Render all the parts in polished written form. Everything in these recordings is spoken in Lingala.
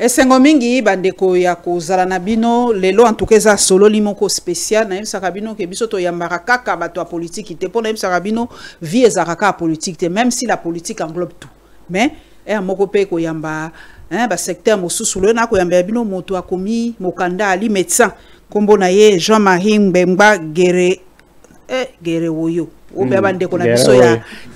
Esengo mingi bandeko ya kozala na bino lelo en tout cas solo limoko spécial na yebisaka bino ke biso to yambaka kaka bato ya politique te pona yebisaka bino vie ezalaka politique te même si la politique englobe tout mais moko pe ko yamba ba secteur mosusu le na ko yamba bino moto akomi mokanda ali médecin kombo na ye Jean-Marie Mbemba Gere woyo obe bandeko na biso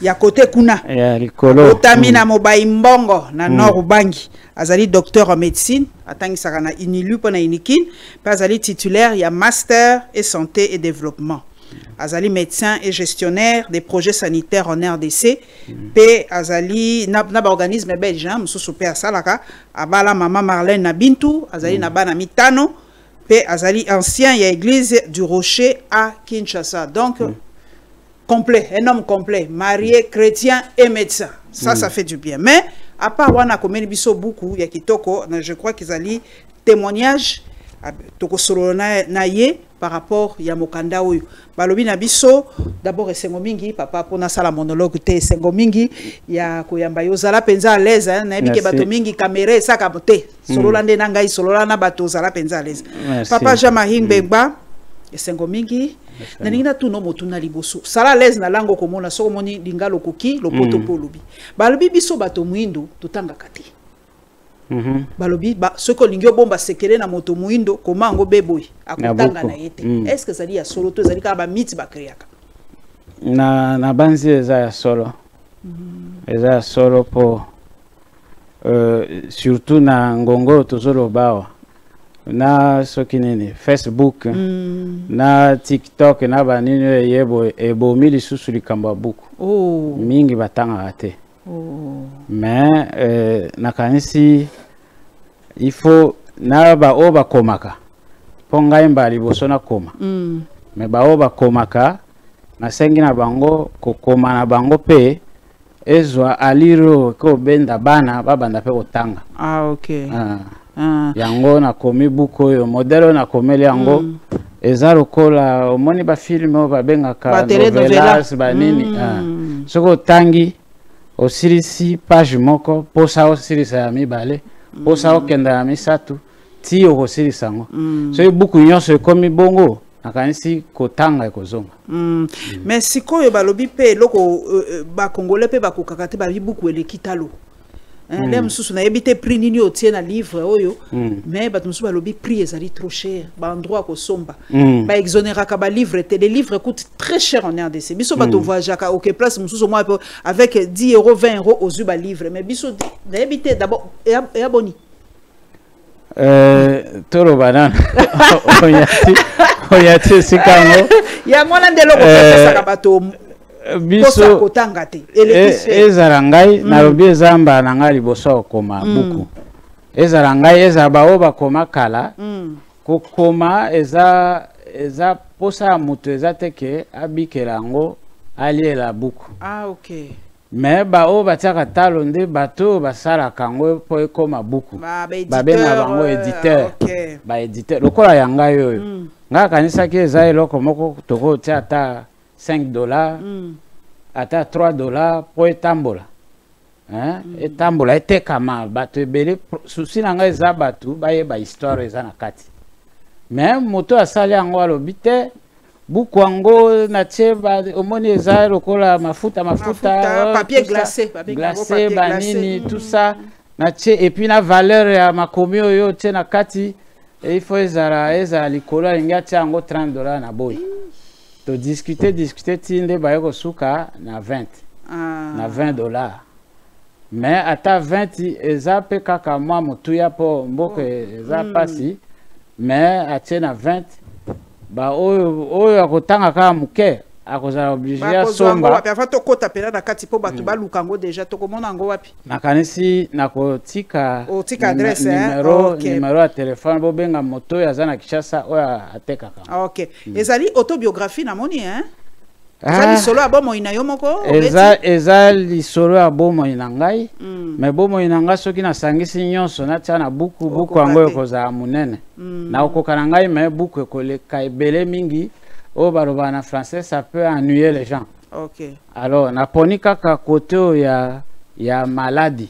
ya côté kuna ya likolo otamina mobai mbongo na nord bangi azali docteur en médecine atangisaka na Unilu pona Inikin pa azali titulaire ya master et santé et développement azali médecin et gestionnaire des projets sanitaires en RDC pe azali na ba organisme belge mususu pe asalaka abala mama Marlène na Bintu azali na bana mitano pe azali ancien ya église du Rocher à Kinshasa donc complet, un homme complet, marié, chrétien et médecin. Ça, ça fait du bien. Mais, à part wana komeni biso beaucoup, ya kitoko, je crois qu'ils allaient témoignage, toko solo na ye, par rapport ya mokanda oyo. Balobi na biso, d'abord esengo mingi, papa pona sala monologue te, esengo mingi, ya koyamba yo zala penza à l'aise, na ebike bato mingi kamere, saka bote, solo lande na ngai, solo lana bato zala penza à l'aise. Papa Jean-Marie Mbemba, esengo mingi, na tuno motuna liboso sala les na lango komona soko moni lingalo koki lopoto polubi balobi biso bato muindo tutanga kati balobi ba soko lingio bomba sekele na moto muindo koma ngo beboy akutanga na yete est-ce que ça dit ya solo to zali ka ba mythe ba kriaka na banzi eza ya solo eza ya solo po surtout na ngongo tozolo bawa na soki nini Facebook na TikTok na banini yebo ebomi lisusu likambo buku mingi batanga ate mais nakanisi il faut na ba oba komaka ponga imba liboso na koma mais ba oba komaka na sengi na bango kokoma na bango pe ezwa aliro ko benda bana babanda pe otanga okay yango na komi buko yo modelo na komeli yango ezaro kola omoni ba film ba bengaka novelas ba nini soko tangi osirisi page moko posa osirisa ya mibale posa okenda ya misatu ti okosirisa ngo so buku nyonso komi bongo nakanisi kotanga ekozonga mais sikoyo balobi pe loko ba congolais pe ba kokakate ba buku elekitalo les mususu na yebite prix nini otie na livre oyo mais bato mususu balobi prix ezali trop cher ba endroit ko somba ba exonéraka ba livre te les livres coûtent très cher en RDC biso bato voyageaka OK place mususu moi avec 10 euros 20 euros aux ba livre mais biso na yebite d'abord et aboni toro banana oyati sikango ya mwana ndelo ko pesa bato biso kotangate ezarangai na lobi ezamba na ngali boso koma buku ezarangai ezaba oba koma kala kokoma eza posa mutu ezateke abikelango aliela buku okay mais ba oba tiaka talo nde bato basala kango po ekoma buku babenga bango éditeur ba éditeur lokola yanga yoyo nga kanisa ki eza eloko moko toko tia ata $5 ata $3 pour etambola etambola etekama bato ebele susi na ngai eza bato bayeba histoire eza na kati mais moto asali yango alobi te buku yango na tie omoni eza lokola mafuta papier glacé banini tout ça na tie et puis na valeur ya makomi oyo tie na kati il faut ezala likolo alingi atia yango $30 na boy to discuter tinde bayeko suka na 20 na $20 mais ata 20 eza pe kaka mwa mutuya po mboke eza pasi mais atie na 20 ba oyo akotanga kaka muke akozala obligé ya somba wapi afa tokota pela na kati po bato baluka ngo deja tokomona ngo wapi nakanisi nakotika adresse numéro ya téléphone bo benga moto ya zana Kishasa oyo atekaka okay ezali autobiographie na moni ezali solo ya bomo ina yo moko ezali solo ya bomo ina ngai mais bomo ina ngai soki nasangisi nyonso natia na buku yango ekozala munene na okokana ngai mais buku ekoleka ebele mingi au en français, ça peut ennuyer les gens. Ok. Alors, na poni kaka côté ya maladie.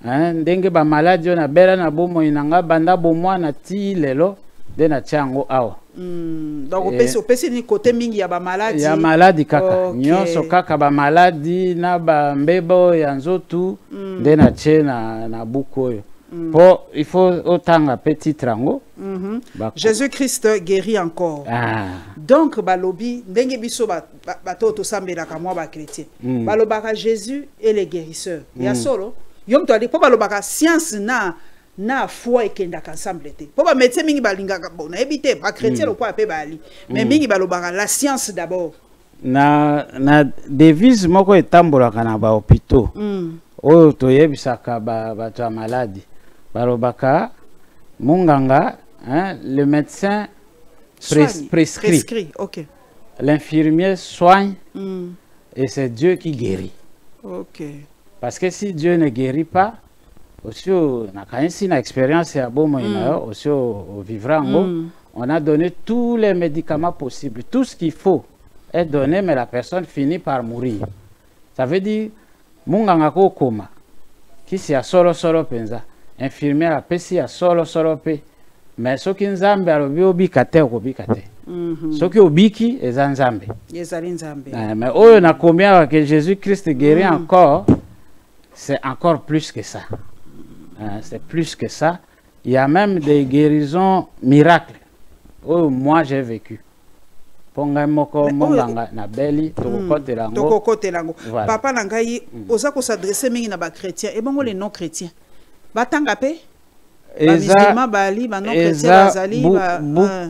ndenge ba maladi na bela na bomo inanga banda bomwa na ti lelo de na tiango awa. Donc au pesi ni côté mingi ya ba maladi. Ya maladi kaka. Nyonso kaka ba maladi na ba mbebo ya nzotu de na tie na buku oyo. Po il faut autant petit trango. Jésus-Christ guérit encore. Donc balobi ndenge biso ba toto sambela ka mwa ba chrétien. Balobaka Jésus et les guérisseurs. Ya solo yom to ali po balobaka science na foi ekendaka ensemble te. Po ba médecin mingi balingaka bona ebité ba chrétien lo kwa pe bali. Mais mingi balobaka la science d'abord. Na devise moko etambolaka na ba hôpitaux. Oyo toyebisaka bato ya maladi. Balobaka munganga, le médecin prescrit. Okay. L'infirmier soigne et c'est Dieu qui guérit. Okay. Parce que si Dieu ne guérit pas, aussi na expérience ya bomo aussi au vivrango, on a donné tous les médicaments possibles, tout ce qu'il faut est donné, mais la personne finit par mourir. Ça veut dire munganga ko koma, qui si a solo penza. Infirmière a pesi a solo pe mais soki nzambe alobi obika te okobika te soki obiki eza nzambe mais oyo na combien que Jésus-Christ guérit encore, c'est encore plus que ça. C'est plus que ça. Il y a même des guérisons miracles. Oh, moi j'ai vécu. Ponga moko monganga na beli tokokotelango papa na ngai oza ko s'adresser mingi na ba chrétien et bongo les non chrétiens batanga pe ba musulmans bali ba non chrétiens bazali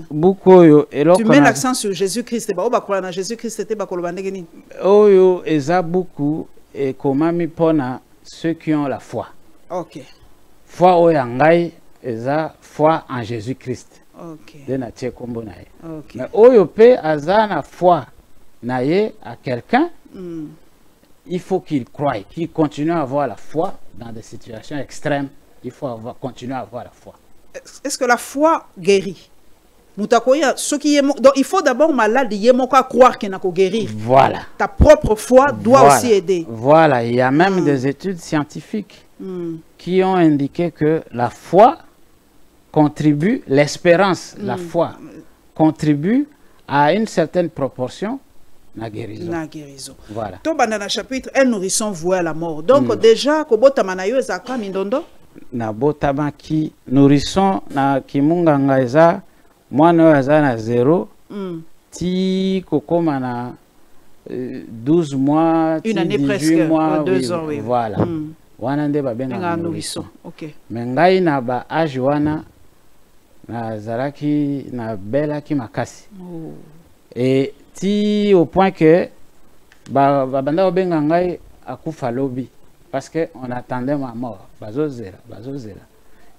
bukoyo eloko tu mets l'accent sur Jésus-Christ ba obakola na Jésus-Christ te bakoloba ndenge nini oyo eza beaucoup et komami pona ceux qui ont la foi. OK. Foi oyo ngai eza foi en Jésus-Christ. OK. De na tie kombo na ye. OK. Mais oyo pe azana foi na ye à quelqu'un, il faut qu'il croie, qu'il continue à avoir la foi dans des situations extrêmes. Il faut continuer à avoir la foi. Est-ce que la foi guérit? Donc il faut d'abord malade croire qu'il n'a qu'à guérir. Voilà. Ta propre foi doit aussi aider. Voilà. Il y a même des études scientifiques qui ont indiqué que la foi contribue, l'espérance, la foi contribue à une certaine proportion la guérison. La guérison. Voilà. Dans le chapitre, un nourrisson voué à la mort. Donc déjà, kobota manayo ezaka mindondo. Na botama ki nourrisson na kimunganga eza mwana eza na 0 ti kokoma na 12 mois, une année presque, mois, 2 ans, oui. Voilà. Wana nde babenga nourrisson. OK. Mais ngai na ba âge wana na zaraki na belaki makasi. Et ti au point que banda obenga ngai akufa lobi parce que on attendait ma mort bazozela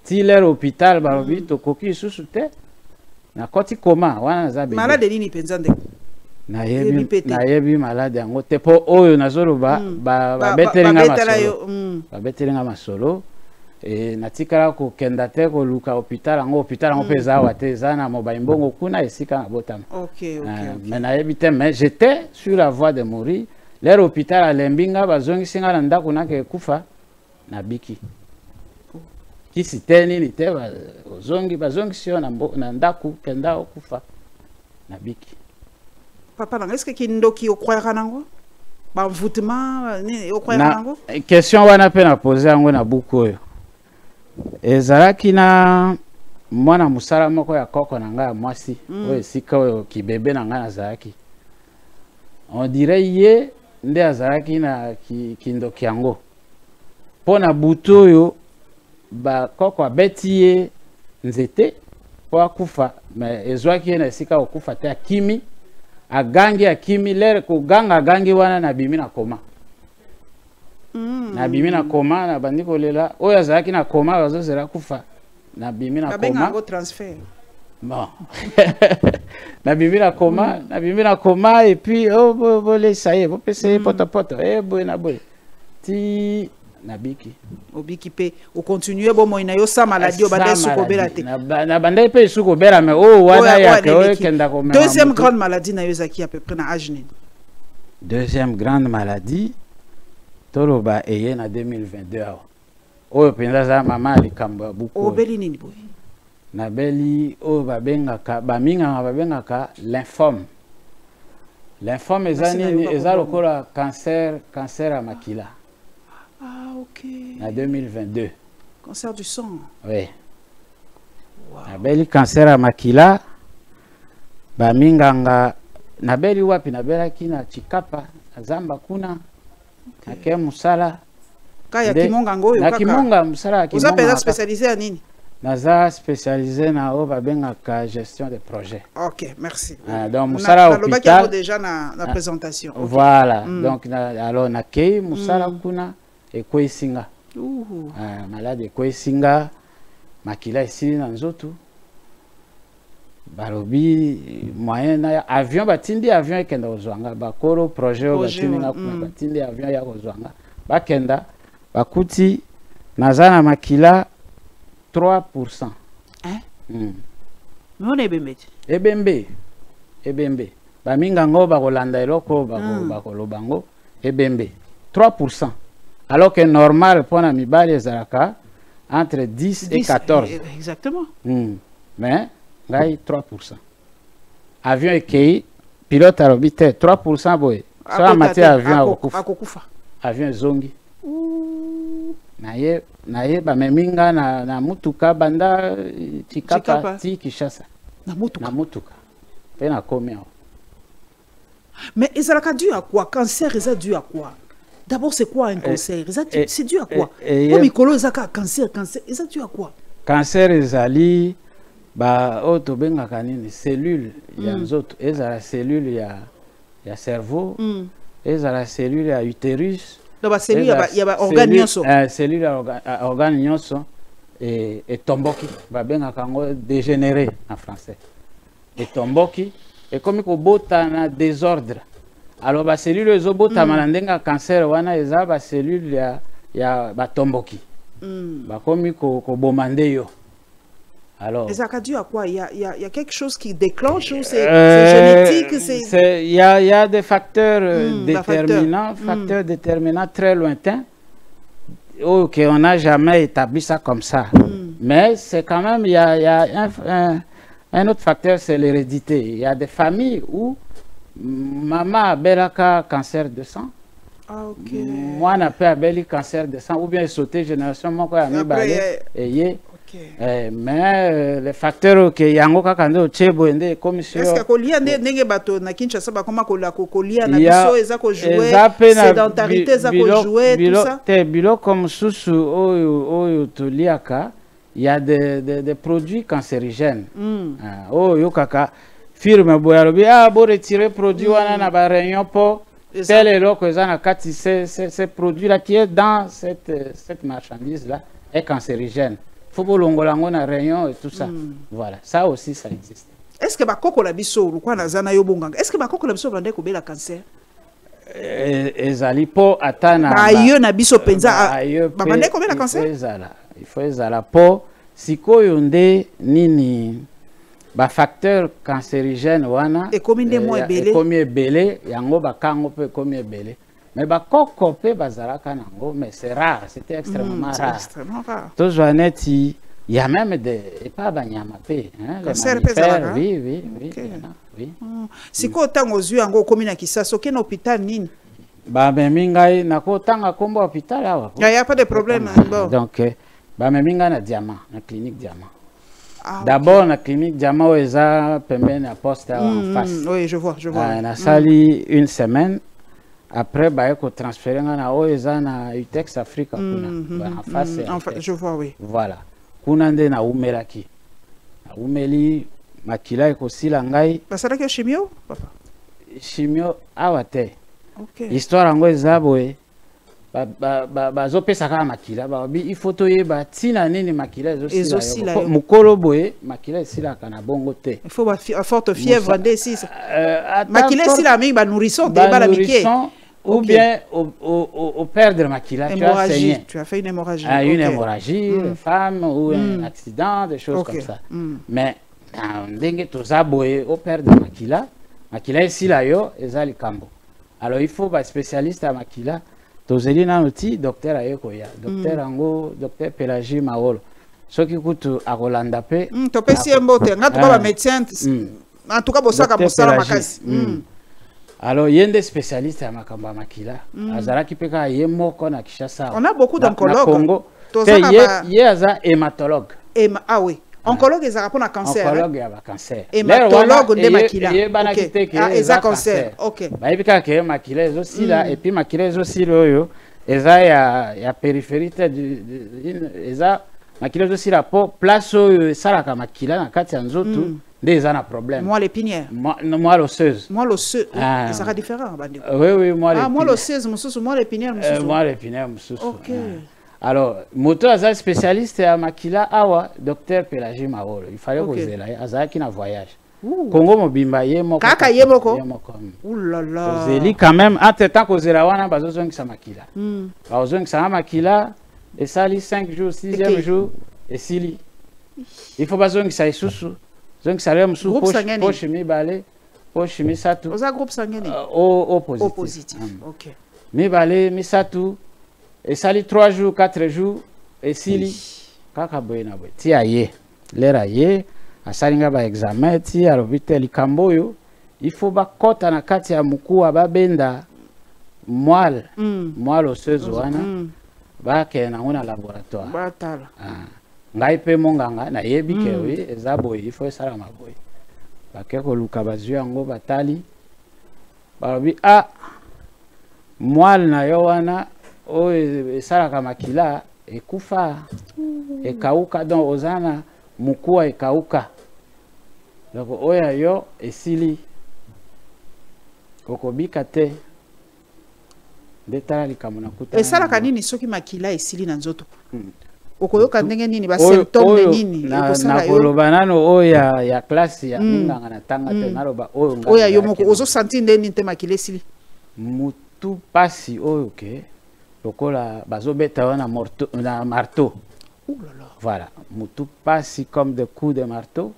ti leur hôpital barobi tokoki susu te na koti koma wana zabe malade nini penza ndeko na yebi malade yango te po oyo nazoloba babetelinga masolo e natikala kokenda te koluka hôpital yango peza awa te eza na mobali mbongo kuna esika na botama. Mais nayebi te, mais j'étais sur la voie de mourir. Leur hôpital à Lembinga bazongisi nga na ndako nake kufa na biki kisi te nini te bazongisi yo na ndako kenda okufa na biki. Papa, est-ce que kindoki okroyaka nango ba envoûtement ni okroyaka nango? Question wana pe na poser yango na buku oyo ezalaki na mwana musala moko ya koko na nga ya mwasi oyo esika oyo kibebe na nga nazalaki. On dirait ye nde azalaki na kindoki yango mpo na butu oyo bakoko abeti ye nzete po akufa me ezwaki ye na esika okufa te akimi agangi akimi lere koganga agangi wana na bimi na koma na bimi na koma na bandi kolela oyo azalaki na koma bazozela kufa na bimi na koma transfert bon na bimi na koma et puis oh bolé ça y est vous pese poto boy na boy ti na biki obiki pe o continuer bo moina yo sa maladie obande suko bela te na bande pe suko bela mais oh wana ya ke kenda ko deuxième grande maladie na yo zaki à peu près na âge nini deuxième grande maladie toloba eye na 2022 oyo penza za mama likambo ya buku obeli nini boye nabeli oyo babengaka baminganga babengaka lymphome eza nini eza lokola cancer à makila ok en 2022 cancer du sang oui nabeli cancer à makila baminganga nabeli wapi nabelaki na Chikapa Zamba kuna ake musala kaya kimonga ngoyo kaka na kimonga musala ya kimonga oza spécialisé à nini naza spécialisé na o babengaka gestion de projet. Ok, merci. Donc musala hôpital déjà na présentation. Okay. Voilà. Donc alors na kei musala kuna ekoisinga. Malade ekoisinga makila isili na nzoto. Balobi moyen na avion batindi avion ekenda ozwanga bakoro projet batindi na kuna batindi avion ya kozwanga. Bakenda bakuti nazana makila 3%. Hein? Non ebembe. Baminga ngo bakolanda eloko bakolobango ebembe. 3%. Alors que normal pour na mibali ezalaka entre 10 et 14. Exactement. Mais ngai 3%. Avion ekei pilote arobite 3% boy. Ça matière avion akokufa. Avion zongi. Naye bameminga na mutuka banda Chikapa ti Kishasa na mutuka pe na komia. Mais ezalaka dû à quoi? Cancer est dû à quoi? D'abord c'est quoi un cancer? C'est dû à quoi? Comme ikolo ezaka cancer est dû à quoi? Cancer ezali ba auto benga kanini cellule ya nzoto ezala cellule ya cerveau ezala cellule ya utérus. Donc, cellule, il y a organe nyonso. Cellule organe nyonso et tomboki. Babenga kango dégénéré en français. Et tomboki et comme il bota na désordre. Alors ba cellule zo bota malandenga cancer wana eza ba cellule ya ba tomboki. Ba komi ko bomande yo. Alors, et ça a dû à quoi? Il y a quelque chose qui déclenche ou c'est génétique? Il y a des facteurs déterminants, facteurs déterminants très lointains, qu'on n'a jamais établi ça comme ça. Mais c'est quand même, il y a un autre facteur, c'est l'hérédité. Il y a des familles où maman a belaka cancer de sang. Ah, ok. Moi, on a pas belli cancer de sang, ou bien sauter génération, moi, quand il y a mis balai, et mais les facteurs que yango kakande chebo ende commission est-ce que kolia ndenge bato na Kinshasa ba koma kolia na biso eza ko jouer sédentarité eza ko jouer tout ça te bilo comme susu oyo toliaka il y a des produits cancérigènes oyo kaka firme boyalobi bo retirer produit wana na ba réunion po tel eloko eza na kati ces produits là qui est dans cette marchandise là est cancérigène. Faut que l'on ait rayon et tout ça. Voilà, ça aussi, ça existe. Est-ce que bakoko la biso quoi na zana yo bonganga? Est-ce que bakoko la biso bande ko bela cancer? Ezali po atana ba yo na biso penza ba bande ko bela cancer? Il faut ezala po sikoyo nde nini ba facteur cancérigène wana et comme inde mo ebele. Comme ebele yango bakango pe comme ebele. Mais bakoko pe bazalaka nango, mais c'est rare, c'était extrêmement rare. Extrêmement rare. Il y a même des pas banyama pe, hein, les mammifères, oui. Si ko tango zu yango komi na Kisaso ke na hôpital nini? Ba meminga na ko tanga kombo hôpital awa. Il y a pas de problème bon. Donc ba meminga na Diamant, na clinique Diamant. D'abord na clinique Diamant eza pembeni à poste en face. Oui, je vois. Na sali une semaine. Après, il faut transférer na UTEX Africa. En face, je vois, oui. Voilà. Kunande na umelaki. Na umeli makila eko sila ngai. Basala ke chimio, papa? Chimio awate. OK. Histoire ngo ezaboe. Zo pesa ka makila, il faut toyeba tina nini makila ezo sila. Mukolo boye makila esila kana bongo te. Il faut forte fièvre ndé si. Makila esila mi ba nourrisson de ba la miké. Ou bien au perdre makila, tu as saigné. Tu as fait une hémorragie. Une hémorragie, une femme ou un accident, des choses comme ça. Mais ndenge tozaboye au perdre makila, makila esila yo ezali kambo. Alors il faut ba spécialiste à makila tozeli nano ti docteur ayekoya docteur yango docteur Pélagie Mawolo soki kutu akolanda pe topesi ye mbote nga tuka bamédecin en tout cas bosaka mosala makasi alors yende spécialiste ya makambo ya makila azalaki mpe kaka ye moko na Kinshasa. On a beaucoup d'oncologues. Ye aza hématologue. Ah oui. Oncologue ezaka mpona cancer. Oncologue ya bacancer. Hématologue nde makila. Yebanaki te ke eza cancer. Ok. Bayebi kaka ke makila ezosila et puis makila ezosila oyo eza ya périphérie te eza makila ezosila po place oyo esalaka makila na kati ya nzoto nde eza na problème. Moelle épinière. Moelle osseuse. Moelle osseuse. Ezaka différent bandeko. Oui moelle épinière. Moelle osseuse mosusu moelle épinière mosusu. Moelle épinière mosusu. Ok. Alors, moto aza spécialiste à makila awa docteur Pélagie Mawolo. Il fallait que zela azaki na voyage. Congo mobimba ye moko. Kaka ye moko. Ouh là là. Zeli quand même entre temps que zela wana bazozongi sa makila. Bazozongi sa makila et sali 5 jours, 6e jour et sili. Il faut bazongi sa isusu. Zongi sa le musu poche mi balé, poche mi satu. Oza groupe sanguin. O positif. OK. Mi balé mi satu. Et sali 3 jours, 4 jours, et sili, kaka boye na boye. Ti aye, l'air aye, a salinga ba examen, ti alobite likamboyo, il faut ba kota na kati ya muku ba benda moelle, moelle osseuse wana, ba ke na ngona laboratoire. Ba tala. Ngai pe monganga na yebi ke oui, eza boye, il faut sala maboye. Ba ke ko luka bazwi yango batali. Ba lobi moelle na yo wana oyo esalaka makila ekufa ekauka donc ozana mukua ekauka donc oyo yo esili okobika te nde tala likambo na kuta esalaka nini soki makila esili na nzoto okoyoka ndenge nini ba symptôme nini ekosala yo nakoloba nano oyo ya classe ya nganga na tanga te naloba oyo yo moko ozo sentir ndeni te makila esili mutu pasi oyo ke lokola bazobeta wana na marteau. Voilà, mutu pasi comme des coups de marteau.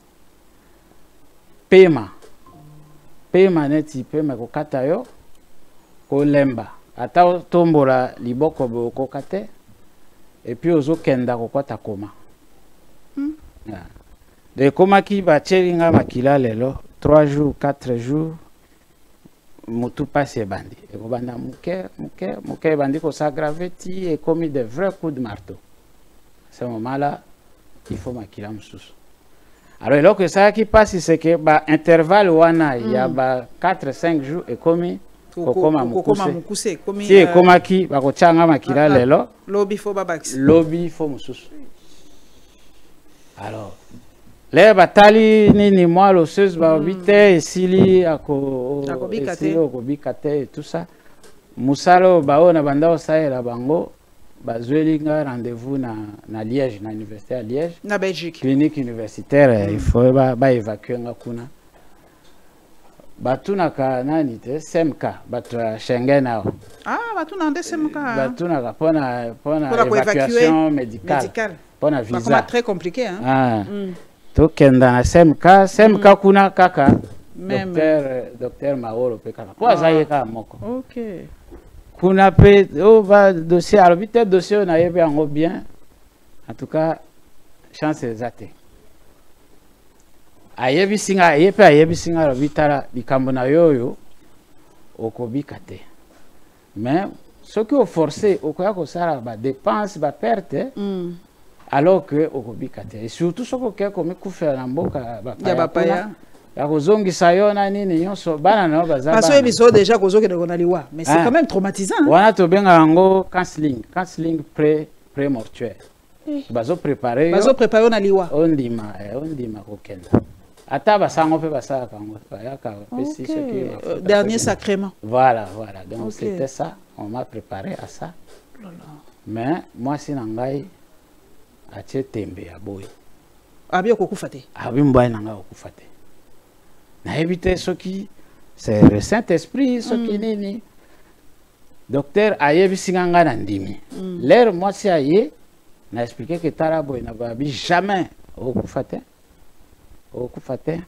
Pema neti pema kokata yo kolemba ata tombola liboko bokokate et puis ozokenda kokwata koma. De komaki bachelinga makila lelo 3 jours 4 jours mutu passe ebandi ekobanda muke ebandi kosagrave ti et commis de vrais coups de marteau. À ce moment-là, il faut makila mususu. Alors eloko esalaki pasi c'est que ba intervalle wana ya ba 4-5 jours ekomi kokoma mukuse ti ekomaki bakotyanga makila lelo lobi fo babakisi lobi fo mususu. Alors le batali nini moelle osseuse babite esili akobika te et tout ça musalo bao na banda osalela bango bazweli nga rendez-vous na Liège na université à Liège na Belgique clinique universitaire il faut ba évacuer nga kuna batunaka nani te SMK batu Schengen ao batuna nde SMK batunaka pona évacuation médicale pona visa très compliqué hein tokenda na SMK kuna kaka docteur Mawolo pe kaka po azaye kaka moko kuna pe va dossier alobi te dossier na yebi yango bien en tout cas chance ezate ayebisinga ye pe ayebisinga alobi tala likambo na yoyo okobika te mais soki oforce okoya kosala badepense baperte alors que okobika te et surtout soki okeya komikufela na mboka bapaya ya kozongisa yo na nini nyonso bana na yo baza parce que biso déjà kozokende kona liwa mais c'est quand même traumatisant wana tobenga yango counseling pré-mortuaire bazo préparer na liwa ondima kokenda ata basango mpe basalaka yango bayaka bapesi soki dernier sacrement voilà donc c'était ça on m'a préparé à ça mais mwasi na ngai atie tembe ya boye abi okokufa te abi mbwai na ngai okufa te nayebi te soki c'est le Saint-Esprit soki nini docteur ayebisinga ngai na ndimi lere mwasi aye na expliqué que tala boye na babi jamais okufa te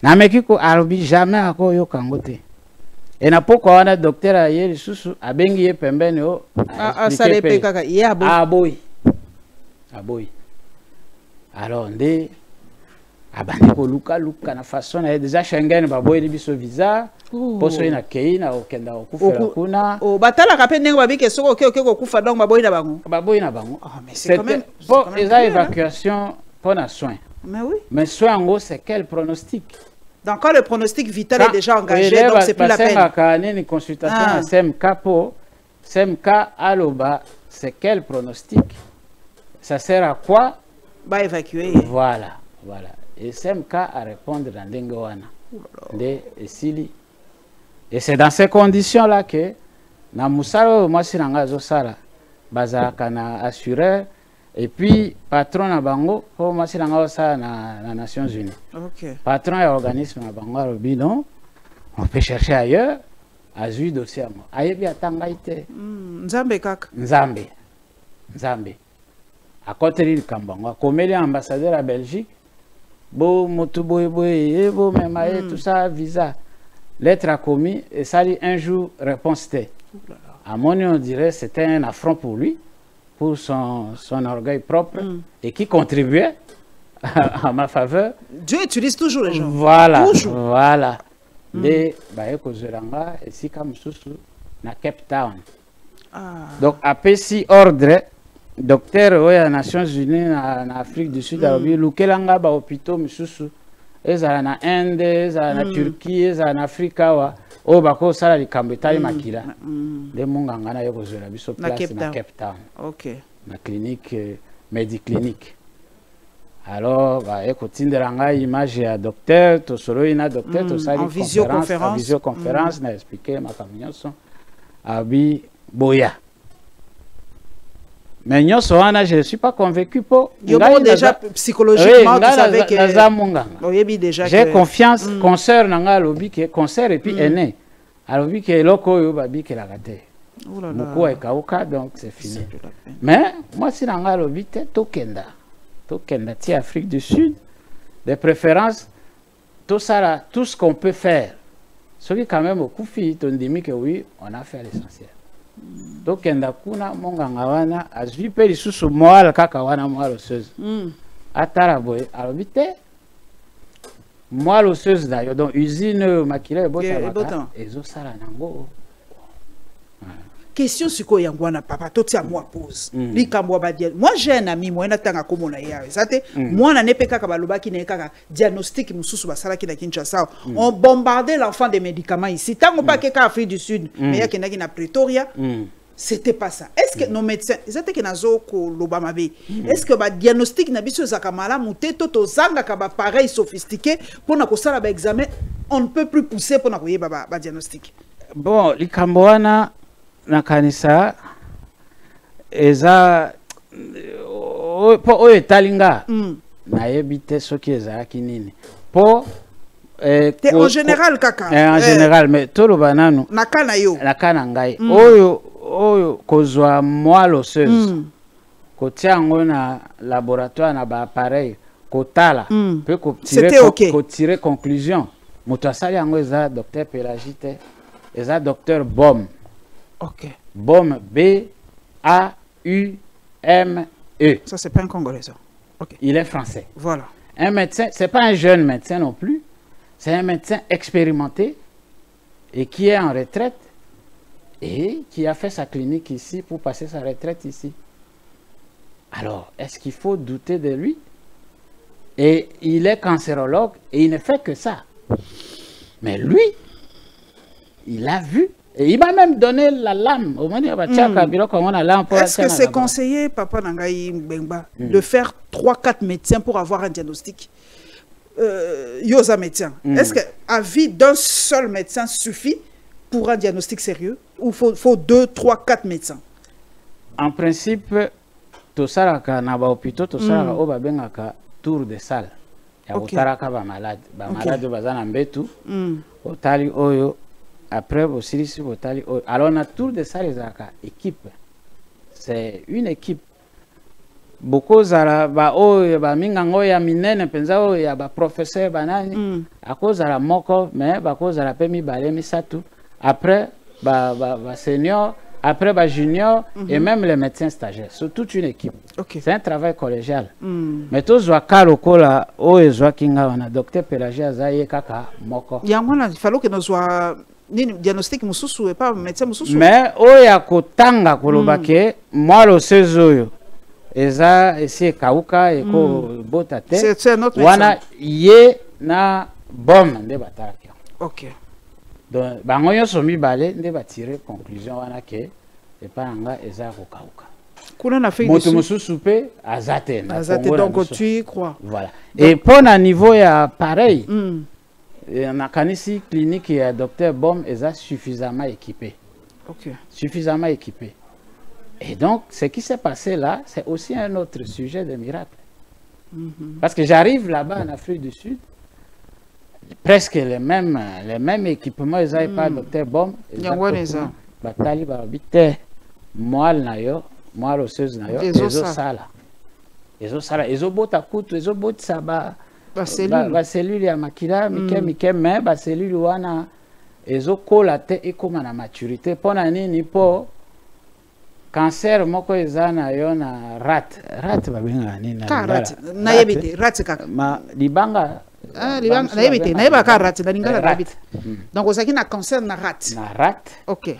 nameki ko alobi jamais akoyoka yango te Et na pourquoi on a docteur ayer susu abengi ye pembeni o ça répète kaka ya aboy alors ndé abandi ko luka na façon na déjà Schengen ba boy ni biso visa poso ina keina okenda okufela kuna batala ka pe ndenge babike soko oke ko kufa donc ba boy na bango mais c'est quand même pour les évacuations pour na soin mais oui mais soin en gros c'est quel pronostic. Donc quand le pronostic vital est déjà engagé, donc c'est plus la peine. Quand une consultation à CMK aloba, c'est quel pronostic? Ça sert à quoi? Bah évacuer. Voilà. Et CMK à répondre dans Dengoana. Et c'est dans ces conditions-là que na musalo moi si nanga zo sala bazaka na assureur. Et puis, patron à Bango, pour moi, c'est dans les Nations Unies. Okay. Patron et organisme à Bango, non, on peut chercher ailleurs, à jouer dossier. Aïe, bien, tangaïté. Nzambe kak. Nzambe. À côté de Kambango, comme il est ambassadeur à Belgique, beau, motoboy, beau, même, tout ça, visa. Lettre à commis, et ça dit un jour, réponse T. À mon avis, on dirait que c'était un affront pour lui. Pour son orgueil propre et qui contribuait à ma faveur. Dieu utilise toujours les gens. Voilà. Les Bayekozeranga et si comme na Cape Town. Donc après si ordre docteur aux Nations Unies en Afrique du Sud a vu lukelanga ba hôpitaux mususu ezala na Inde, ezala na Turquie, ezala na Afrika wa o bako sala likambo etali makila de munganga na yokozela biso place na Cape Town. OK. Na clinique Mediclinique. Alors ba ekotindelanga image ya docteur to solo ina docteur to sali visioconférence na expliquer ma communion abi boya. Mais je ne suis pas convaincu pour. Déjà psychologiquement, tu savais que j'ai confiance, concert nanga lobby que concert et puis aîné. Alors lobby que loko yo babi que la gâté. Moko e kaoka donc c'est fini. Mais moi si nanga lobby te tokenda ti Afrique du Sud, de préférence tout ça tout ce qu'on peut faire. Ce qui quand même au Koufi on dit que oui, on a fait l'essentiel. Donc kuna monganga wana azwi pe lisusu moala kaka wana moala osseuse atala boye alobite moala osseuse d'ailleurs donc usine makila ebota ezo sala nango. Question siko yango wana papa toti a moi pose likambo badia moi j'ai un ami moi natanga komona yawe zate moi na nepe kaka balobaki na kaka diagnostic mususu basala ki na Kinshasa on bombardait l'enfant des médicaments ici tango pas que Afrique du Sud mais ya kenaki na Pretoria c'était pas ça. Est-ce que nos médecins zate ke nazo ko lobama be est-ce que ba diagnostic na biso zakamala muteto to zanga ka ba pareil sophistiqué pour na ko sala ba examen on ne peut plus pousser pour na ko yeba ba diagnostic. Bon likambo wana na kanisa eza po oyo talinga na yebite soki ezalaki nini po en général kaka en général mais toloba nanu nakana yo nakana ngai oyo kozwa moelle osseuse kotia yango na laboratoire na ba appareil kotala pe kotire conclusion moto asali yango eza docteur Pelagite eza docteur Bom. OK. Bom, B-A-U-M-E. Ça, c'est pas un Congolais, ça. OK. Il est français. Voilà. Un médecin, c'est pas un jeune médecin non plus. C'est un médecin expérimenté et qui est en retraite et qui a fait sa clinique ici pour passer sa retraite ici. Alors, est-ce qu'il faut douter de lui? Et il est cancérologue et il ne fait que ça. Mais lui, il a vu. Et il m'a même donné la lame. Est-ce que c'est conseillé, Papa Nangaï Mbengba, de faire 3-4 médecins pour avoir un diagnostic? Yosa médecin. Est-ce qu'à vie d'un seul médecin suffit pour un diagnostic sérieux? Ou faut 2, 3, 4 médecins? En principe, tout ça, na ba hôpital, tout ça, on va bien à tour de salle. Il y a autaraka ba malade, bazana mbetu, otali oyo. Après, aussi, alors, on a tout de ça, les équipe. C'est une équipe. Beaucoup de mingango ya minene penza ya ba professeur banani à cause de la moko mais à cause de la pemi balé misatu après senior, après junior, et même les médecins stagiaires. C'est toute une équipe. C'est un travail collégial. Mais tous les gens là, docteur Pélagie Azaye Kaka Moko. Il faut que nous soyons diagnostic mususu et pas médecin mususu. Mais oya kotanga kolobake moi le sezoyo eza esi kauka eko botate. C'est un autre wana ye na bom nde bataraki. OK. Donc bango nyonso mibale nde batire conclusion wana ke epanga eza kokauka. Kuna na fait moto mususu pe azate na. Azate donc tu y crois. Voilà. Et pour un niveau ya pareil. Na kanisi clinique et docteur Bom est suffisamment équipé. Suffisamment équipé. Et donc, ce qui s'est passé là, c'est aussi un autre sujet de miracle. Parce que j'arrive là-bas en Afrique du Sud, presque les mêmes équipements, ils n'avaient pas docteur Bom. Batali babite moal na yo, moal osseuse na yo, ezo sala. Ezo sala, ezo bota kutu, ezo bota saba. Cellule ya makila mike mais cellule wana ezokola te ekoma na maturité pona nini po cancer moko eza na yo na rat babenga nini na rat na yebite rat kaka ma libanga libanga na yebite na yeba ka rat na lingala na yebite donc ozaki na cancer na rat. OK.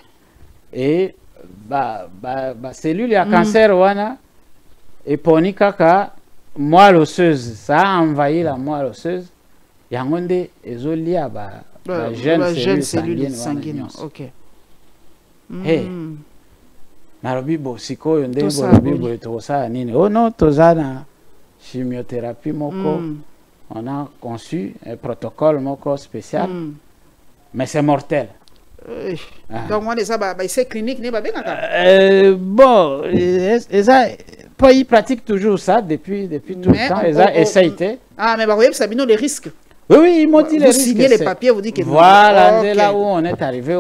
Et cellule ya cancer wana eponi kaka moelle osseuse, ça a envahi la moelle osseuse. Il y a une jeune sanguine. OK. Hey. Narobibo, siko yonde bobibo tosa nini. Oh non, tosana chimiothérapie moko. On a conçu un protocole moko spécial. Mais c'est mortel. Donc moi les essais cliniques n'est pas bien. Bon, ils pratiquent toujours ça depuis tout le temps. Ils ont essayé. Ah, mais vous voyez, ça les risques. Oui, ils m'ont dit les risques. Vous signez les papiers, vous dites que voilà, c'est là où on est arrivé.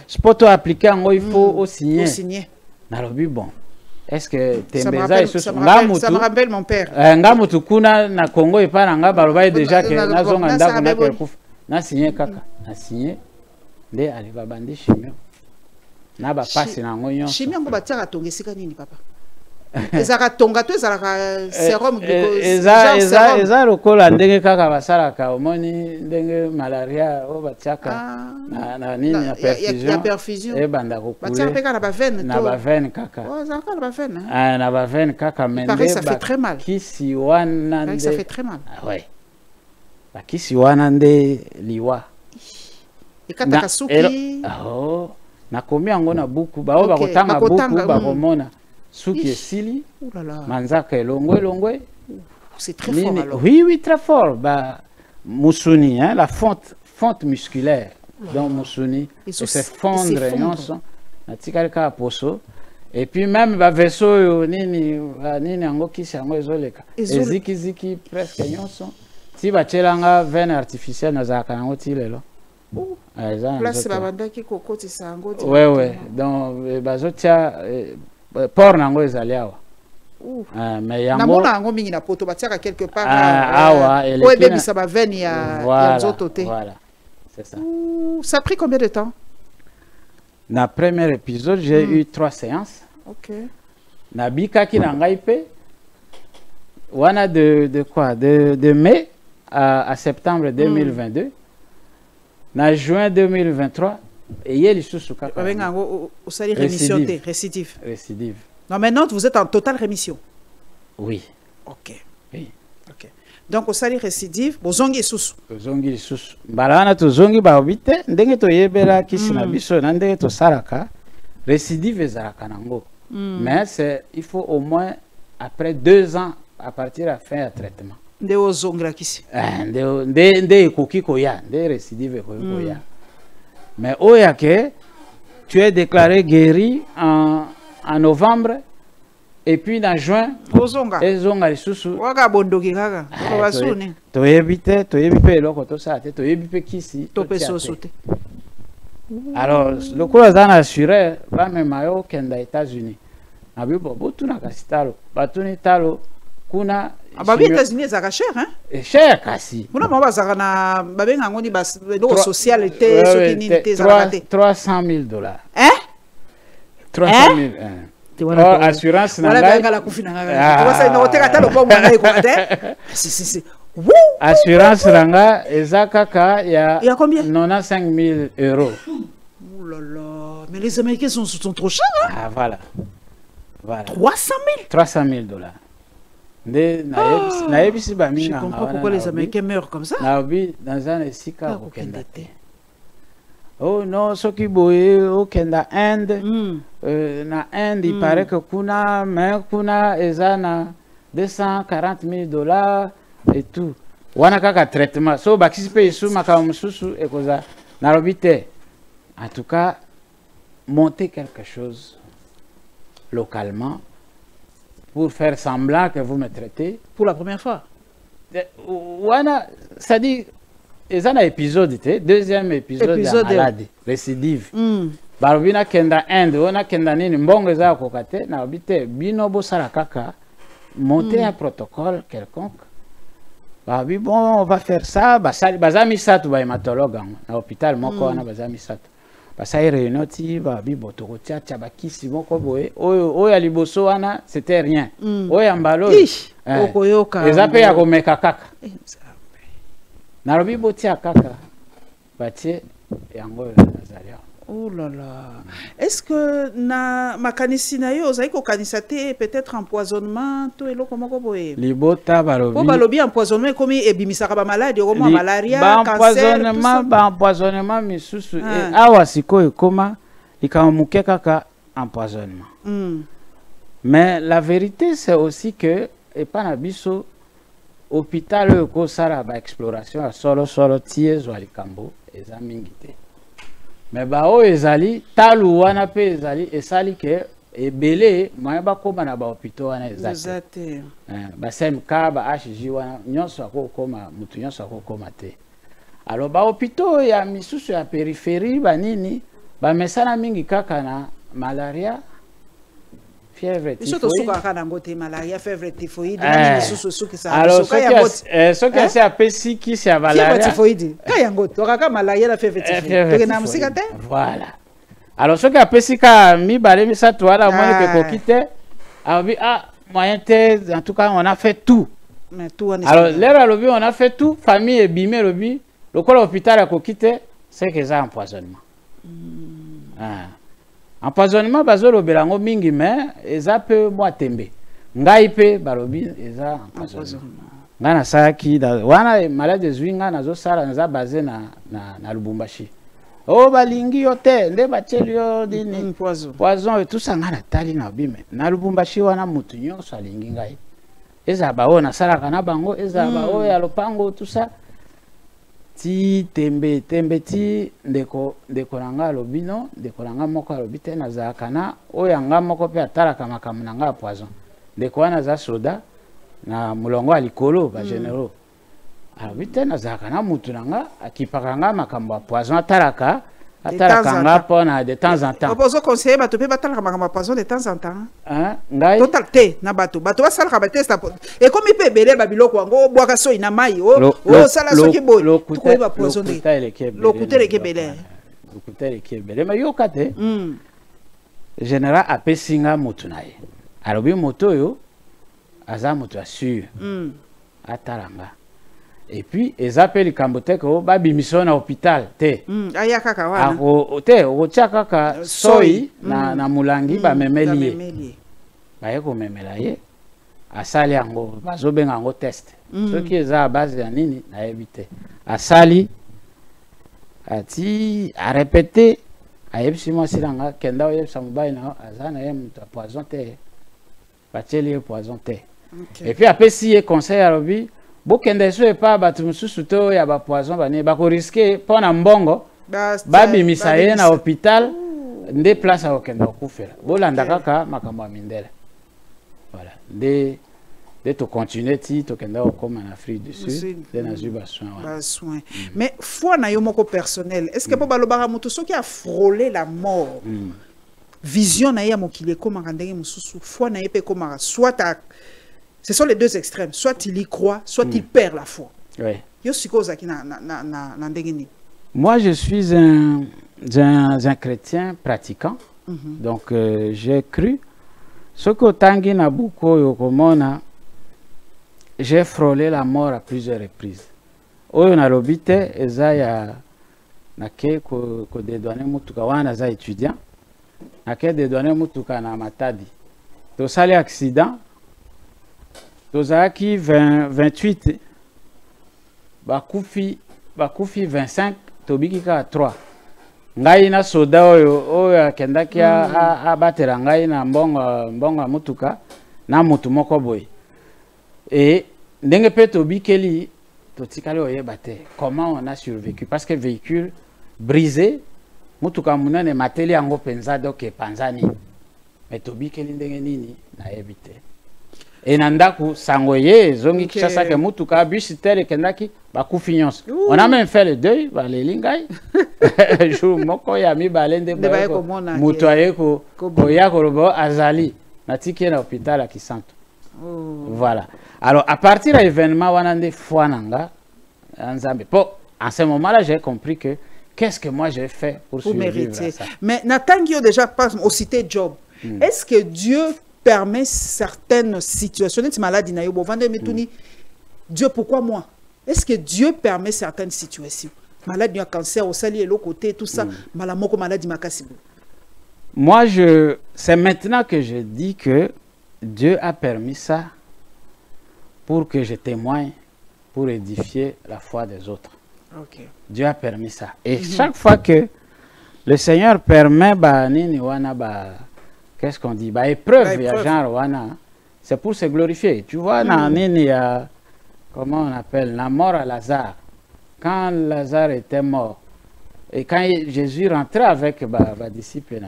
C'est pour toi appliquer, il faut signer. Bon, est-ce que ça me rappelle mon père. Ngamutu kuna na Congo et pas nga baloba déjà que na zonga ndako na kekufa. Na signé kaka, na signé. Nde ali babandi chimio. Na ba passe na ngonyo. Chimio ngo batira tongesika nini papa? Ezaka tonga to ezaka sérum glucose. Eza lokola ndenge kaka basalaka omoni ndenge malaria o batiaka na nini ya perfusion. Ya perfusion. E banda ko kule. Batiaka peka na ba veine to. Na ba veine kaka. Oh, ça na ba veine. Na ba veine kaka mende. Ça fait très mal. Kisi wana nde. Ça fait très mal. Ah ouais. Ba kisi wana nde liwa. Ekata kasuki. Oh, nakomi yango na buku ba ba kotanga buku ba komona suki esili manzaka elongwe. C'est très fort alors. Oui, très fort. Ba musuni hein, la fonte musculaire. Donc musuni c'est fondre nyonso na tikali ka poso et puis même ba vaisseau nini yango kisi yango ezoleka eziki presque nyonso ti ba chelanga veine artificielle na zaka yango ti lelo. Place babandaki kokotisa yango. Ouais, donc bazotia port nango ezali awa. Mais yango namona yango mingi na poto batiaka quelque part awa o ebebisa ba veine ya nzoto te. Voilà, c'est ça. Ça a pris combien de temps? Na premier épisode, j'ai eu 3 séances. OK. Na bikaki na ngai pe wana de quoi de mai à septembre 2022. Na juin 2023 et hier les sous kaka. Récidive. Non, maintenant vous êtes en totale rémission. Oui. OK. Oui. OK. Donc au sali récidive, bozongi sous. Bozongi sous. Balana to zongi ba obite ndenge to yebela kisi na biso na ndenge to salaka. Récidive ezalaka nango. Mais c'est il faut au moins après 2 ans à partir de la fin du traitement. Nde ozongra kisi. Nde koki koya, nde récidive koya. Mais oya que tu es déclaré guéri en novembre et puis en juin ozonga. Ezonga lisusu. Waka bondoki kaka. To basune. To yebite eloko to sa te, to yebipe kisi. To peso sote. Alors, le cours d'an assuré va même mayo kenda États-Unis. Nabi bobo tuna kasitalo, batuni talo kuna babi États-Unis ezaka cher hein cher kasi kuna mama zaka na babenga ngoni bas do socialité soki nini te zaka te $300,000 hein 300,000 assurance na ngai wala kufina ngai kwa sababu nataka talo kwa mwana iko te si assurance ranga ezakaka ya combien 95,000 €. Oh là là, mais les Américains sont trop chers hein? Ah voilà 300,000 $300,000. Je comprends pourquoi les Américains meurent comme ça. Dans un esika kokenda te. Oh non, ce qui boye au Kenda Inde, na Inde il paraît que kuna ezana $240,000 et tout. Wana kaka traitement. So bakisipe isu makamususu ekoza na robite. En tout cas, monter quelque chose localement pour faire semblant que vous me traitez pour la première fois. Wana, ça dit ezana épisode te deuxième épisode ya malade récidive barobina kenda end ona kenda nini mbongo za kokate na obite bino bosala kaka monter un protocole quelconque babi bon on va faire ça basali bazami satu ba hématologue na hôpital moko wana bazami satu basali réunion ti babi botoko tia bakisi moko boye oyo ya liboso wana c'était rien oyo mbalo okoyoka ezape ya komeka kaka narobi botia kaka batie yango nazalia. Oh là là. Est-ce que na makanisi na yo ozali ko kanisa te peut-être empoisonnement to eloko moko boye libota balobi po balobi empoisonnement comme ebimisaka ba maladie comme malaria cancer empoisonnement misusu awa sikoyo koma ikamuke kaka empoisonnement. Mais la vérité c'est aussi que et pas na biso hôpital ko sara ba exploration solo tie zo alikambo eza mingi te. Mais ba o ezali talu wana pe ezali esali ke ebele moya ba koma na ba hôpital wana ezate. Ba SMK ba HJ wana nyonso akokoma mutu nyonso akokoma te. Alors ba hôpital ya misusu ya périphérie ba nini ba mesana mingi kaka na malaria fièvre typhoïde. Malaria, fièvre typhoïde. Alors, ce que c'est appelé si qui c'est malaria. Fièvre typhoïde. Malaria, la fièvre typhoïde. Voilà. Alors, ce que appelé si ka mi balé mi sa toi la moine que kokite. Ah, moyen te en tout cas on a fait tout. Mais tout on alors, l'air lobby on a fait tout, famille et bimé lobby. Le col hôpital à kokite, c'est que ça empoisonnement. Empoisonnement bazolo belango mingi mais eza pe mwa tembe ngai pe balobi eza empoisonnement ngana saki da wana malade zwinga nazo sala naza basé na Lubumbashi o balingi yote nde bacheli yo dini poison et tout ça ngana tali na bime na Lubumbashi wana mutu nyonso alingi ngai eza baona sala kana bango eza bao ya lopango tout ça ti tembe ti ndeko nanga lobino ndeko nanga moko lobite na za kana oyanga moko pe atalaka makamu nanga poison ndeko wana za soda na mulongo alikolo ba généraux alobite na za kana mutu nanga akipaka nga makambo poison atalaka nga pona de temps en temps obozo conseiller bato pe batalaka makambo poison de temps en temps ngai total te na bato basalaka ba test et comme pe belé ba biloko ngo bwaka so ina mai sala soki boy ko ba poison lokutere kebele mais yo kate général apesinga mutu naye alobi moto yo aza mutu assure atalanga. Et puis, ils appellent Kamboteko, babi mission na hôpital, te. Aya kaka wana. Te, ocha kaka soy na mulangi ba memelie. Ba yeko memelaye. Asali yango, bazobenga yango test. Ce qui est à base ya nini na ebite. Asali ati a répéter ayebisi mo silanga kenda oyebisa mobali na azana ye mutu poison te. Bacheli poison te. Et puis après si e conseil à robi bokende so epa batu mususu to ya ba poison bane ba ko risquer pona mbongo babi misaye na hôpital nde place a okenda okufela bolanda kaka makambo mindele voilà de to continuer ti to kenda okoma na Afrique du Sud de na zuba soin mais foi na yo moko personnel est-ce que po balobaka mutu soki a frôler la mort vision na ya mokili koma ndenge mususu foi na yepe koma soit Ce sont les deux extrêmes. Soit il y croit, soit il perd la foi. Oui. Moi, je suis un chrétien pratiquant. Donc, j'ai cru. Ce que Tanguy Nabuko Yokomona, j'ai frôlé la mort à plusieurs reprises. Oyo na lobite ezaya nake ko dédouaner mutuka wana za étudiant. Nake dédouaner mutuka na Matadi. To sali accident. Tozaki 28 bakufi 25 tobiki ka 3. Ngai na soda oyo akendaki abatela ngai na mbongo mutuka na mutu moko boy. Et ndenge pe tobikeli totikali oyeba te comment on a survécu parce que véhicule brisé mutuka munene mateli yango penza donc epanzani mais tobikeli ndenge nini na yebite. Et nandaku sangoye zongi kishasa ke mutuka bus tel kendaki bakufi nyonso. On a même fait le deuil balelingai. Jour moko ya mi balende ba mutu ayeko boya korobo azali natiki na hôpital à Kisanto. Voilà. Alors à partir de l'événement wanande foananga nzambe. En ce moment-là, j'ai compris que qu'est-ce que moi j'ai fait pour survivre à ça. Mais Nathan qui a déjà pas au cité Job. Est-ce que Dieu permet certaines situations, Dieu, pourquoi moi? Est-ce que Dieu permet certaines situations? Maladie, cancer, au sali et l'autre côté, tout ça, maladie, moi, c'est maintenant que je dis que Dieu a permis ça pour que je témoigne, pour édifier la foi des autres. Okay. Dieu a permis ça. Et chaque fois que le Seigneur permet, qu'est-ce qu'on dit? Épreuve, genre, c'est pour se glorifier. Tu vois, il y a, comment on appelle, la mort à Lazare. Quand Lazare était mort, et quand Jésus rentrait avec les disciples,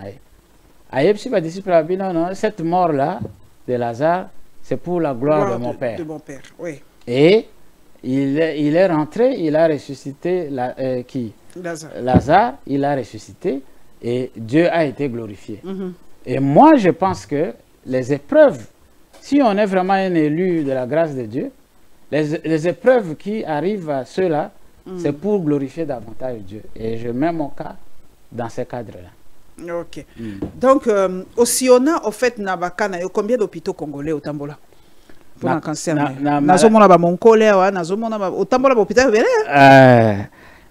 cette mort-là de Lazare, c'est pour la gloire de mon Père. De mon Père, oui. Et il est rentré, il a ressuscité Lazare, il a ressuscité et Dieu a été glorifié. Et moi, je pense que les épreuves, si on est vraiment un élu de la grâce de Dieu, les épreuves qui arrivent à ceux-là, c'est pour glorifier davantage Dieu. Et je mets mon cas dans ce cadre-là. Ok. Donc, aussi on a, au fait, combien d'hôpitaux congolais au Tambola? Pour un cancer. Nazomona ba monkole wa nazomona ba otambola ba hôpital belé.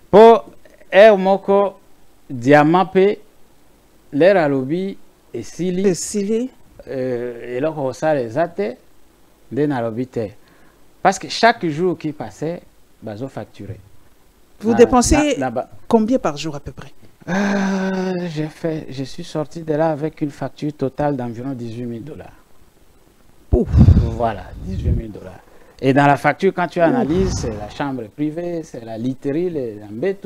Pour moko diamant pe l'air à lobby et sili et là on ça les até de na lobité parce que chaque jour qui passait bazo facturé. Vous dépensez combien par jour à peu près? Je suis sorti de là avec une facture totale d'environ 18 000 $. Ouf. Voilà, 18 000 $. Et dans la facture, quand tu analyses, c'est la chambre privée, c'est la literie, les embêtes,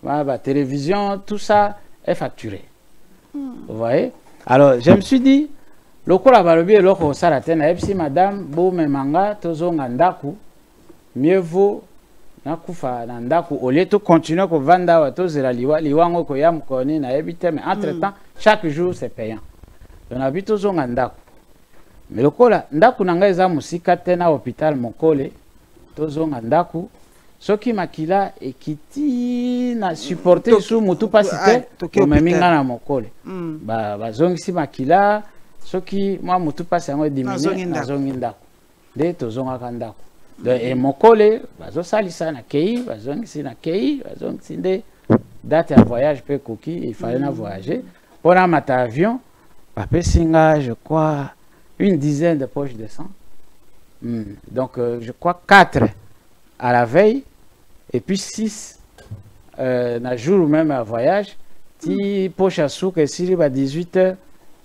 la télévision, tout ça est facturé. Vous voyez? Alors, je me suis dit, le cours à Balobi et le cours Saratena, si madame, beau me manga, tozo ngandaku, mieux vaut nakufa nandaku, au lieu de continuer à vendre à tous les liwango koyam koni na ebite, mais entre-temps, chaque jour, c'est payant. On habite tozo ngandaku. Mais le cola, ndaku nanga eza musika tena hôpital mokole, tozonga ndaku, soki makila ekiti na supporter sous mutu pasite, omeminga na mokole. Bazongisi makila, soki moi mutu pasi yango dimine, nazongi ndaku. De tozonga ka ndaku. Et mokole, bazosalisa na kei, bazongisi na kei, bazongisi nde date ya voyage pe koki, il fallait na voyager. Pour un mata avion, pape singa, je crois, une dizaine de poches de sang. Donc, je crois 4 à la veille et puis 6 le jour ou même à voyage. Si poche à souk et si à 18 h,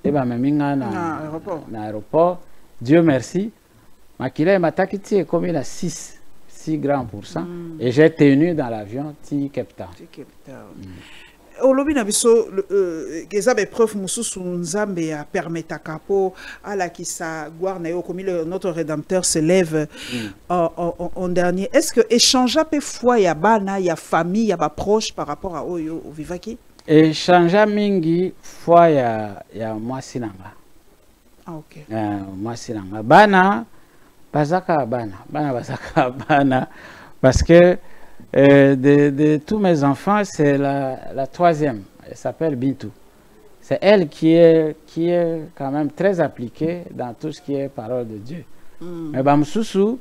et ben même na aéroport. Dieu merci. Makila matakiti est comme il a 6 grammes pour cent et j'ai tenu dans l'avion ti Cape Town. Olobi na biso eza be preuve mususu nzambe ya permetaka po ala kisa gloire na yo comme notre rédempteur se lève en dernier. Est-ce que échanger pe foi ya bana ya famille ya ba proche par rapport à oyo vivaki? Échanger mingi foi ya mwasi nanga. Ah OK. Mwasi nanga bana Bazaka Bana, parce que de tous mes enfants, c'est la troisième. Elle s'appelle Bintou. C'est elle qui est quand même très appliquée dans tout ce qui est parole de Dieu. Mais Bamsusu,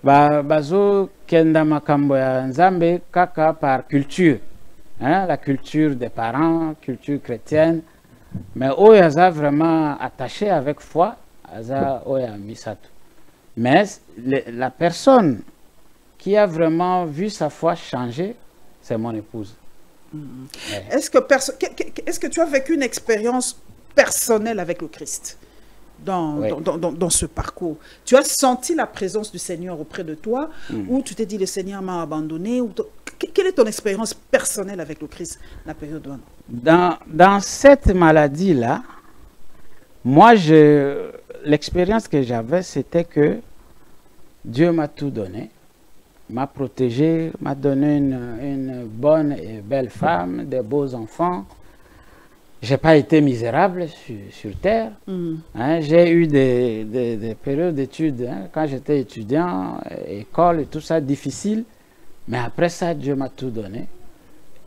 Bazo Kenda Makambo ya Nzambe kaka par culture. Hein, la culture des parents, culture chrétienne. Mais Oyaza vraiment attaché avec foi, Aza Oya Misato. Mais la personne qui a vraiment vu sa foi changer, c'est mon épouse. Ouais. Est-ce que tu as vécu une expérience personnelle avec le Christ dans ce parcours? Tu as senti la présence du Seigneur auprès de toi ou tu t'es dit le Seigneur m'a abandonné? Quelle est ton expérience personnelle avec le Christ la période dans cette maladie-là, moi, l'expérience que j'avais, c'était que Dieu m'a tout donné, m'a protégé, m'a donné une bonne et belle femme, des beaux enfants. Je n'ai pas été misérable sur terre. Hein, j'ai eu des périodes d'études, hein, quand j'étais étudiant, école et tout ça, difficile. Mais après ça, Dieu m'a tout donné.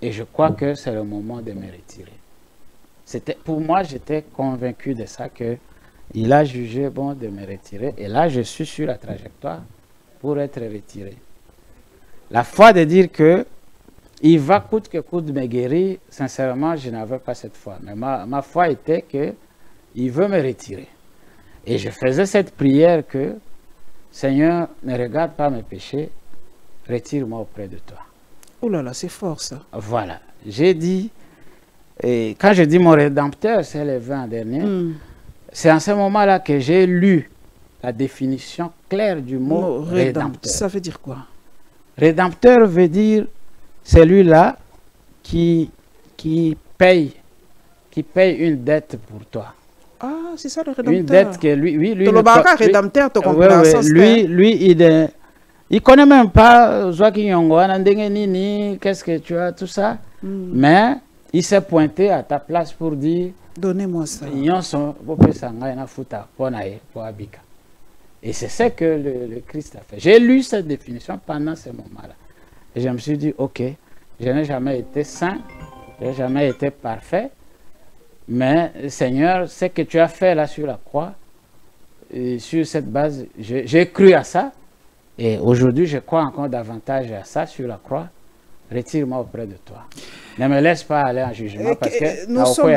Et je crois que c'est le moment de me retirer. Pour moi, j'étais convaincu de ça, qu'il a jugé bon de me retirer. Et là, je suis sur la trajectoire pour être retiré. La foi de dire que il va coûte que coûte me guérir, sincèrement, je n'avais pas cette foi. Mais ma foi était qu'il veut me retirer. Et je faisais cette prière que, Seigneur, ne regarde pas mes péchés, retire-moi auprès de toi. Oh là là, c'est fort ça. Voilà. J'ai dit, et quand je dis mon Rédempteur, c'est le 20 dernier, c'est en ce moment-là que j'ai lu la définition claire du mot Rédempteur. Ça veut dire quoi? Rédempteur veut dire celui-là qui paye une dette pour toi. Ah, c'est ça le Rédempteur. Une dette que lui Rédempteur, tu comprends? Lui, il connaît même pas qu'est-ce que tu as, tout ça. Mais il s'est pointé à ta place pour dire donnez-moi ça. Et c'est ce que le Christ a fait. J'ai lu cette définition pendant ce moment-là. Et je me suis dit, ok, je n'ai jamais été saint, je n'ai jamais été parfait, mais Seigneur, ce que tu as fait là sur la croix, et sur cette base, j'ai cru à ça, et aujourd'hui je crois encore davantage à ça sur la croix. Retire-moi auprès de toi. Ne me laisse pas aller en jugement parce que nous sommes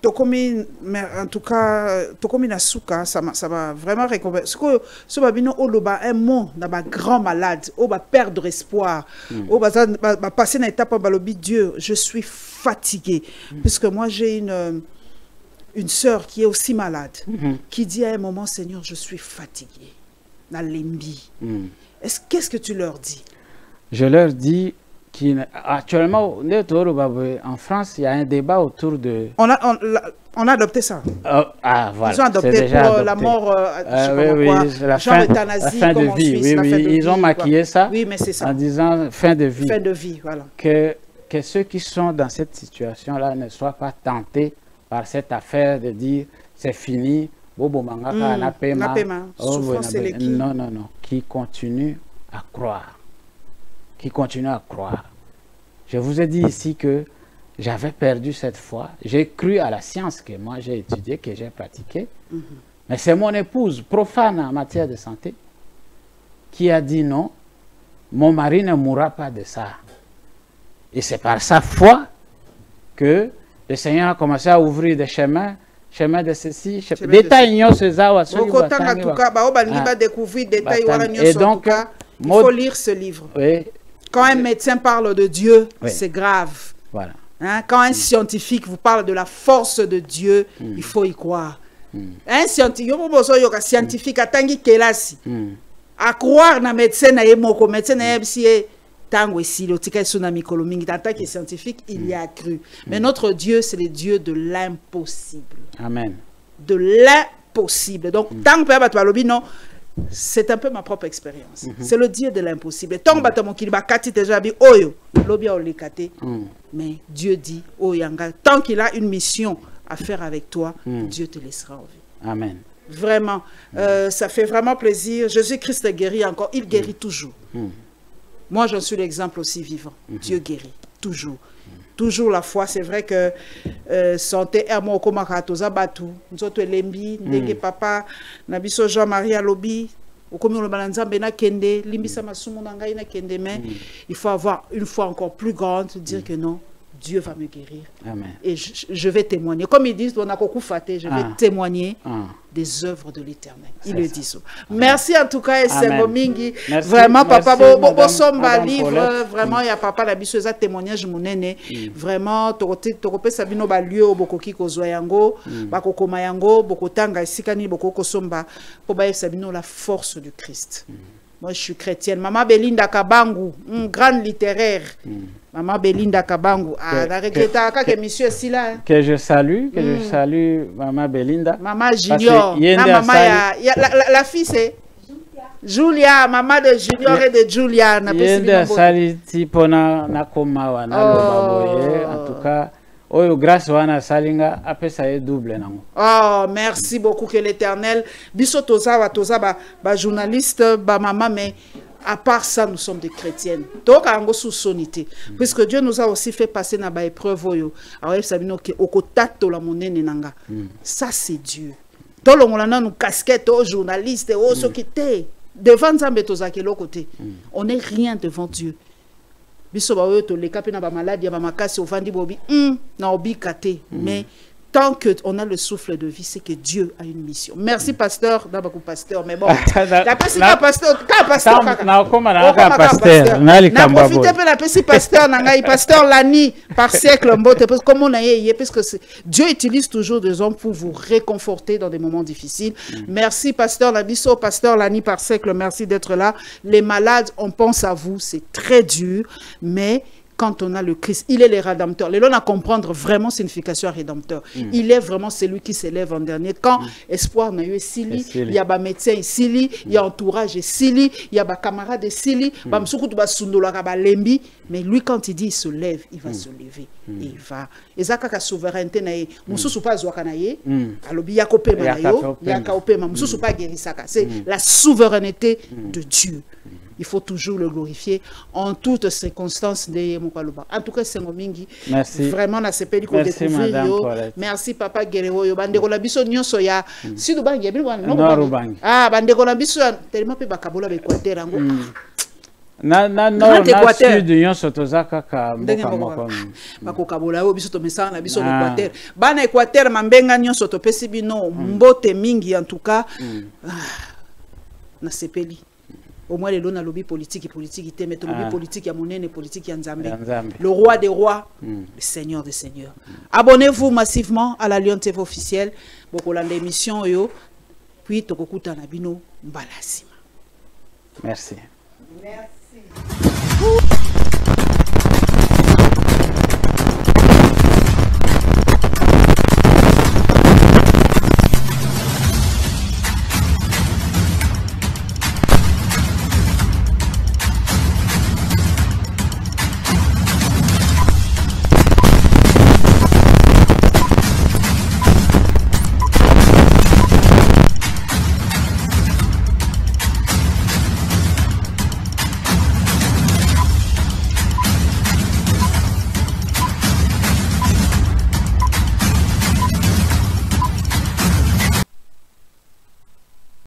Tokomi, mais en tout cas Tokomi Nasuka, ça m'a vraiment récompensé. Ce que ce babino oloba un mot dans ma grand malade, on va perdre espoir, on va passer une étape en balobi Dieu, je suis fatigué puisque moi j'ai une sœur qui est aussi malade, qui dit à un moment Seigneur je suis fatigué, na lembi. Qu'est-ce que tu leur dis? Je leur dis actuellement, en France, il y a un débat autour de... On a adopté ça. Voilà. Ils ont adopté pour la mort, la fin de vie. Ils ont maquillé ça, oui, mais c'est ça en disant fin de vie. Fin de vie, voilà. Que ceux qui sont dans cette situation-là ne soient pas tentés par cette affaire de dire c'est fini, non, qui continuent à croire. Qui continue à croire. Je vous ai dit ici que j'avais perdu cette foi. J'ai cru à la science que moi j'ai étudiée, que j'ai pratiquée. Mais c'est mon épouse, profane en matière de santé, qui a dit non, mon mari ne mourra pas de ça. Et c'est par sa foi que le Seigneur a commencé à ouvrir des chemins de ceci, détail. Et donc, il faut lire ce livre. Oui. Quand un médecin parle de Dieu, c'est grave. Voilà. Hein? Quand un scientifique vous parle de la force de Dieu, il faut y croire. Un scientifique, à croire dans médecin, scientifique, il y a cru. Mais notre Dieu, c'est le Dieu de l'impossible. Amen. De l'impossible. Donc, tant que non, c'est un peu ma propre expérience. C'est le Dieu de l'impossible. Mais Dieu dit, tant qu'il a une mission à faire avec toi, Dieu te laissera en vie. Amen. Vraiment. Ça fait vraiment plaisir. Jésus-Christ guérit encore. Il guérit toujours. Moi, j'en suis l'exemple aussi vivant. Dieu guérit. Toujours. Toujours la foi. C'est vrai que santé est mon komakatoza batu. Nous autres lembi, ndenge papa, nabiso Jean-Marie Alobi. Mais il faut avoir une foi encore plus grande, dire que non, Dieu va me guérir. Amen. Et je vais témoigner. Comme ils disent, on a beaucoup faté, je vais témoigner des œuvres de l'Éternel. Ils le disent. Merci en tout cas, et c'est Mingi. Vraiment, papa, Bosomba livre, vraiment, il y a papa, la bisouza témoignage, mon aîné. Vraiment, Torope Sabino, lieu au Bokoki Kozoyango, Bakoko Mayango, Bokotanga, Sikani, Bokoko Somba, Pobaye Sabino, la force du Christ. Moi, je suis chrétienne. Maman Belinda Kabangu, une grande littéraire. Maman Belinda Kabangu. Que je salue, Maman Belinda. Maman Junior. La fille, c'est Julia, maman de Junior et de Julia. En tout cas. Oh, grâce wana salinga apesa ye double nango. Oh, merci beaucoup que l'Éternel biso toza ba journaliste ba maman, mais à part ça nous sommes des chrétiennes. Donc ango sous sonité puisque Dieu nous a aussi fait passer na ba épreuve yo. Alors sabino ke okotato la monene nanga. Ça c'est Dieu. Tolongolana nous casquette aux journalistes aux ceux qui étaient devant Nzambe toza ke l'autre. On n'est rien devant Dieu. Biso ba oyo to le kapi na ba maladie ba makasi ovandi bobi na obi kate mais tant que on a le souffle de vie, c'est que Dieu a une mission. Merci pasteur, d'abord pasteur, mais bon. La personne pasteur, pasteur. Na profiter pour la personne pasteur nangai pasteur Lani par siècle mbote parce comme on a yé parce que Dieu utilise toujours des hommes pour vous réconforter dans des moments difficiles. Merci pasteur Labiso, pasteur Lani par siècle, merci d'être là. Les malades, on pense à vous, c'est très dur, mais quand on a le Christ, il est le rédempteur. Les gens à comprendre vraiment signification rédempteur. Il est vraiment celui qui s'élève en dernier. Quand espoir n'a eu Sili, il y a des médecins ici, il y a entourage ici, il y a des camarades ici, mais lui quand il dit il se lève, il va se lever. Et il va. Et ça la souveraineté na mususu pas zwakanaye, alobi yakopema na yo, yakopema mususu pas guérisaka. C'est la souveraineté de Dieu. Il faut toujours le glorifier en toutes circonstances. En tout cas, c'est Mingi. Merci. Vraiment, na sepeli ko découvrir. Merci papa Guerrero yo bandeko la biso nyonso ya sidu bangi bi wana no bangi. Ah bandeko la biso tellement pe bakabola be Équateur ango. Na sud nyonso tozaka ka mboka moko. Bakokabola yo biso to mesana na biso Équateur. Bana Équateur mambenga nyonso to pesi bino mbote mingi en tout cas. Na sepeli. Au moins les lois na lobby politique était mais lobby politique ya monene politique ya Nzambe. Le roi des rois, le seigneur des seigneurs. Abonnez-vous massivement à la Lion TV officielle pour l'émission yo puis tokokuta na bino mbalasima. Merci. Merci.